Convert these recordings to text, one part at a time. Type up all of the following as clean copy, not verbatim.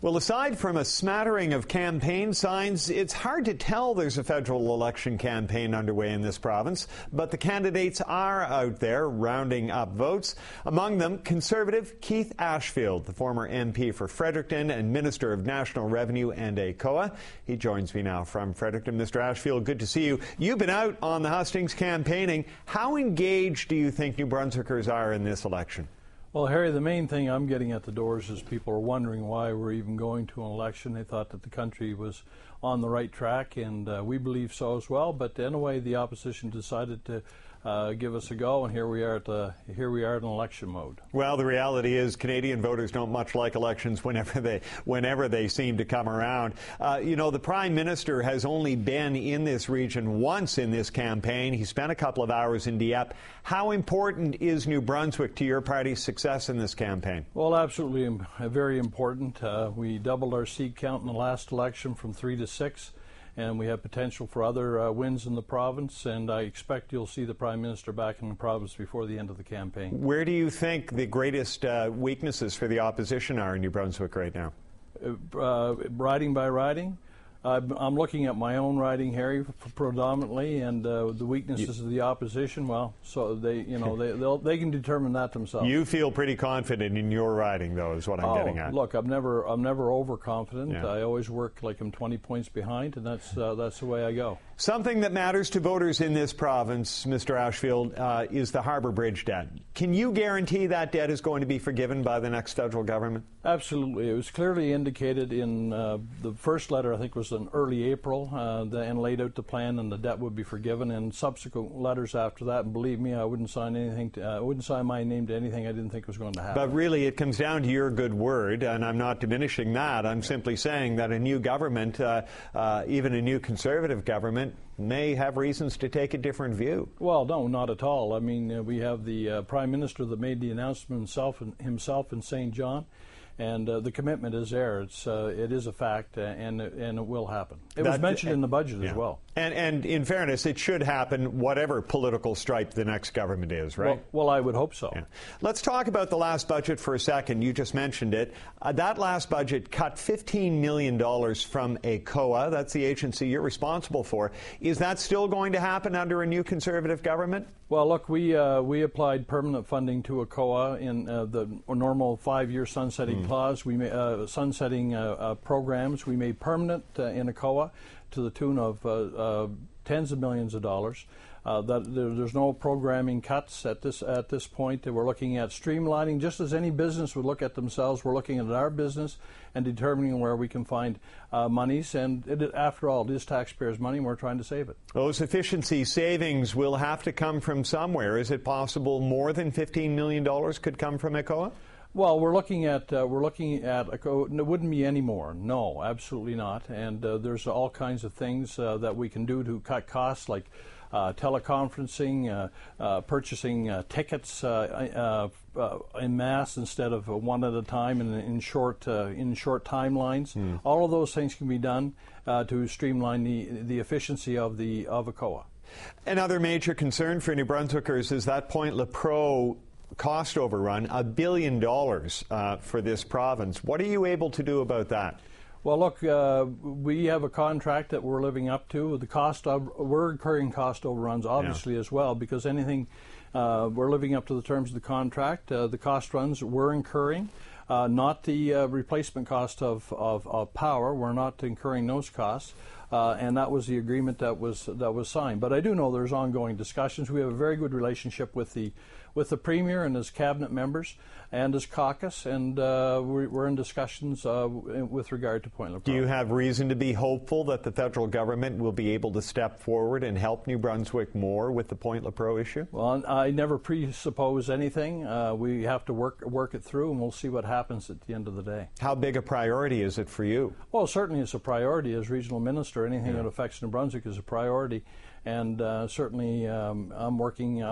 Well, aside from a smattering of campaign signs, it's hard to tell there's a federal election campaign underway in this province, but the candidates are out there rounding up votes. Among them, Conservative Keith Ashfield, the former MP for Fredericton and Minister of National Revenue and ACOA. He joins me now from Fredericton. Mr. Ashfield, good to see you. You've been out on the hustings campaigning. How engaged do you think New Brunswickers are in this election? Well, Harry, the main thing I'm getting at the doors is people are wondering why we're even going to an election. They thought that the country was on the right track, and we believe so as well. But anyway, the opposition decided to give us a go, and here we are in election mode. Well, the reality is Canadian voters don't much like elections whenever they seem to come around. The Prime Minister has only been in this region once in this campaign. He spent a couple of hours in Dieppe. How important is New Brunswick to your party's success in this campaign? Well, absolutely very important. We doubled our seat count in the last election from 3 to 6. And we have potential for other wins in the province, and I expect you'll see the Prime Minister back in the province before the end of the campaign. Where do you think the greatest weaknesses for the opposition are in New Brunswick right now? Riding by riding. I'm looking at my own riding, Harry, predominantly, and the weaknesses of the opposition. Well, so they can determine that themselves. You feel pretty confident in your riding, though, is what I'm getting at. Look, I'm never overconfident. Yeah. I always work like I'm 20 points behind, and that's the way I go. Something that matters to voters in this province, Mr. Ashfield, is the Harbour Bridge debt. Can you guarantee that debt is going to be forgiven by the next federal government? Absolutely. It was clearly indicated in the first letter, I think was in early April, and laid out the plan, and the debt would be forgiven. And subsequent letters after that, and believe me, I wouldn't sign anything. I wouldn't sign my name to anything I didn't think was going to happen. But really, it comes down to your good word, and I'm not diminishing that. I'm simply saying that a new government, even a new Conservative government, may have reasons to take a different view. Well, no, not at all. I mean, we have the Prime Minister that made the announcement himself in St. John. And the commitment is there. It is a fact, and it will happen. It was mentioned in the budget as well. And in fairness, it should happen whatever political stripe the next government is, right? Well, I would hope so. Yeah. Let's talk about the last budget for a second. You just mentioned it. That last budget cut $15 million from ACOA. That's the agency you're responsible for. Is that still going to happen under a new Conservative government? Well, look, we applied permanent funding to ACOA in the normal 5-year sunsetting clause. We sunsetting programs we made permanent in ACOA to the tune of tens of millions of dollars. There's no programming cuts at this point. We're looking at streamlining, just as any business would look at themselves. We're looking at our business and determining where we can find monies. And after all, it is taxpayers' money, and we're trying to save it. Those efficiency savings will have to come from somewhere. Is it possible more than $15 million could come from ACOA? Well, we're looking at it wouldn't be any more. No, absolutely not. And there's all kinds of things that we can do to cut costs, like teleconferencing, purchasing tickets en masse instead of one at a time and in short timelines. All of those things can be done to streamline the efficiency of ACOA. Another major concern for New Brunswickers is that Point Lepreau cost overrun, $1 billion for this province. What are you able to do about that? Well, look, we have a contract that we're living up to. We're incurring cost overruns, obviously, as well, because anything we're living up to the terms of the contract. The cost runs we're incurring, not the replacement cost of power. We're not incurring those costs. And that was the agreement that was signed. But I do know there's ongoing discussions. We have a very good relationship with the Premier and his cabinet members and his caucus, and we're in discussions with regard to Point Lepreau. Do you have reason to be hopeful that the federal government will be able to step forward and help New Brunswick more with the Point Lepreau issue? Well, I never presuppose anything. We have to work it through, and we'll see what happens at the end of the day. How big a priority is it for you? Well, certainly it's a priority as regional minister. Anything that affects New Brunswick is a priority. And certainly I'm working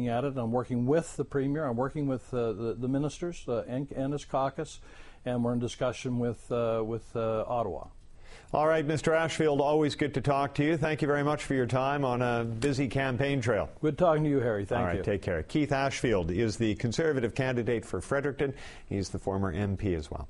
at it. I'm working with the Premier. I'm working with the ministers and his caucus, and we're in discussion with Ottawa. All right, Mr. Ashfield, always good to talk to you. Thank you very much for your time on a busy campaign trail. Good talking to you, Harry. Thank you. All right, take care. Keith Ashfield is the Conservative candidate for Fredericton. He's the former MP as well.